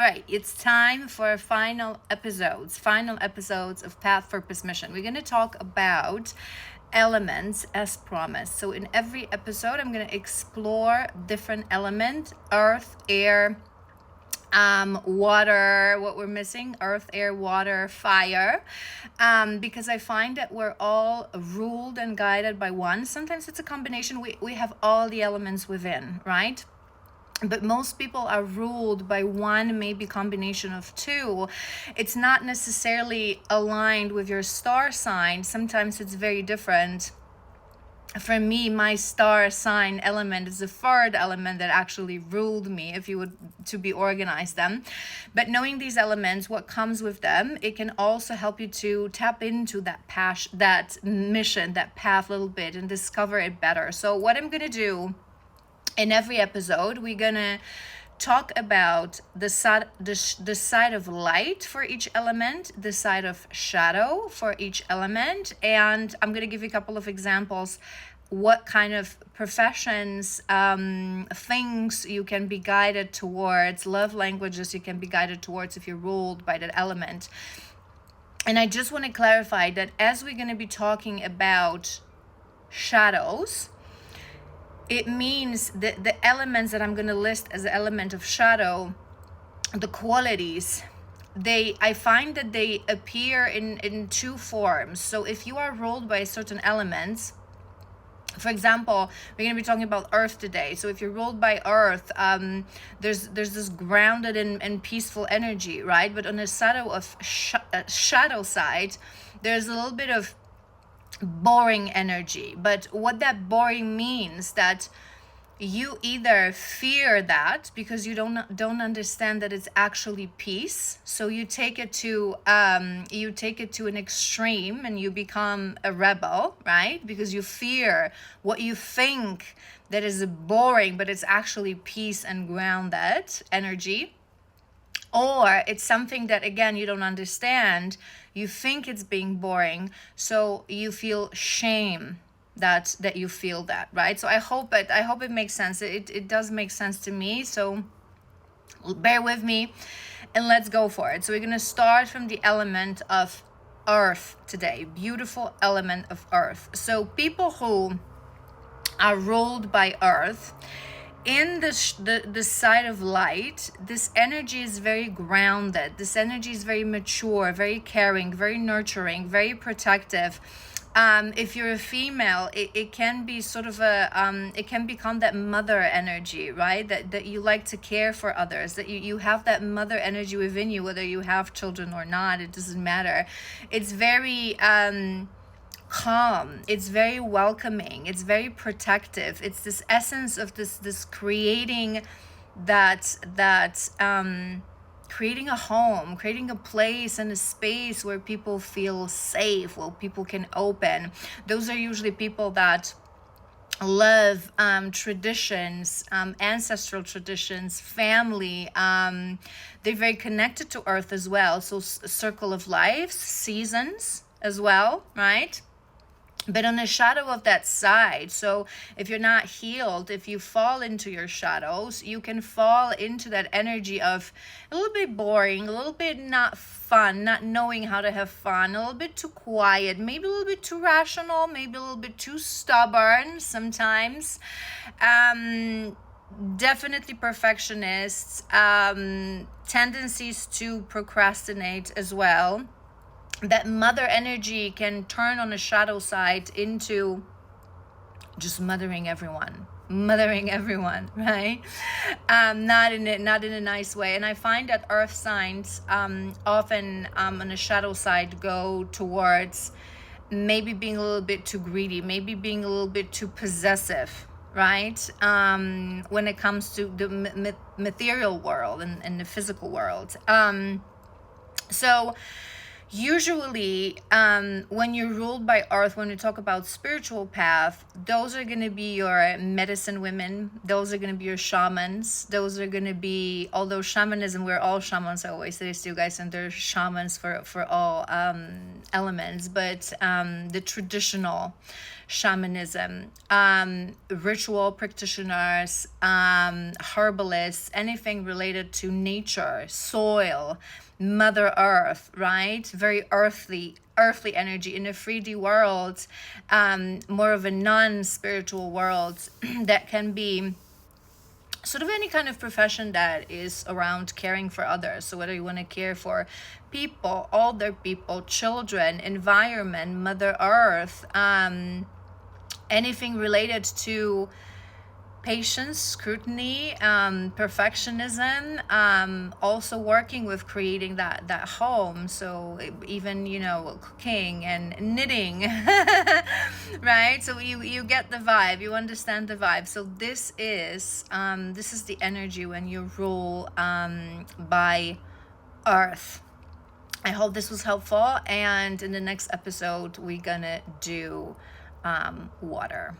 right, it's time for final episodes of Path, Purpose, Mission. We're going to talk about elements as promised. So in every episode, I'm going to explore different elements: earth, air, water, what we're missing, earth, air, water, fire, because I find that we're all ruled and guided by one. Sometimes it's a combination. We have all the elements within, right? But most people are ruled by one, maybe combination of two. It's not necessarily aligned with your star sign. Sometimes it's very different. For me, my star sign element is the third element that actually ruled me, if you would to be organized them. But knowing these elements, what comes with them, it can also help you to tap into that passion, that mission, that path a little bit and discover it better. So what I'm going to do in every episode, we're gonna talk about the side of light for each element, the side of shadow for each element, and I'm gonna give you a couple of examples what kind of professions, things you can be guided towards, love languages you can be guided towards if you're ruled by that element. And I just want to clarify that as we're going to be talking about shadows, it means that the elements that I'm going to list as an element of shadow, the qualities, I find that they appear in two forms. So if you are ruled by certain elements, for example, we're going to be talking about earth today. So if you're ruled by earth, there's this grounded and peaceful energy, right? But on the shadow side, there's a little bit of boring energy. But what that boring means, that you either fear that because you don't understand that it's actually peace, so you take it to an extreme and you become a rebel, right? Because you fear what you think that is boring, but it's actually peace and grounded energy. Or it's something that, again, you don't understand. You think it's being boring, so you feel shame that you feel that, right? So I hope it makes sense. It does make sense to me. So bear with me and let's go for it. So we're gonna start from the element of earth today. Beautiful element of earth. So people who are ruled by earth, in the side of light, this energy is very grounded. This energy is very mature, very caring, very nurturing, very protective. If you're a female, it can be sort of it can become that mother energy, right? That you like to care for others, that you have that mother energy within you, whether you have children or not, it doesn't matter. It's very calm, it's very welcoming, it's very protective. It's this essence of this creating creating a home, creating a place and a space where people feel safe, where people can open. Those are usually people that love traditions, ancestral traditions, family. They're very connected to earth as well. So circle of life, seasons as well, right? But on the shadow of that side, so if you're not healed, if you fall into your shadows, you can fall into that energy of a little bit boring, a little bit not fun, not knowing how to have fun, a little bit too quiet, maybe a little bit too rational, maybe a little bit too stubborn sometimes. Definitely perfectionists, tendencies to procrastinate as well. That mother energy can turn on the shadow side into just mothering everyone, right? Not in a nice way. And I find that earth signs often on the shadow side go towards maybe being a little bit too greedy, maybe being a little bit too possessive, right? When it comes to the material world and the physical world. So usually, when you're ruled by earth, when we talk about spiritual path, those are going to be your medicine women. Those are going to be your shamans. Those are going to be, although shamanism, we're all shamans, I always say this to you guys, and they're shamans for all elements, but the traditional shamanism, ritual practitioners, herbalists, anything related to nature, soil, Mother Earth, right? Very earthly energy in a 3D world, more of a non-spiritual world that can be sort of any kind of profession that is around caring for others. So whether you want to care for people, older people, children, environment, Mother Earth, anything related to patience, scrutiny, perfectionism, also working with creating that home. So even, you know, cooking and knitting, right? So you get the vibe, you understand the vibe. So this is the energy when you rule by earth. I hope this was helpful, and in the next episode we're gonna do water.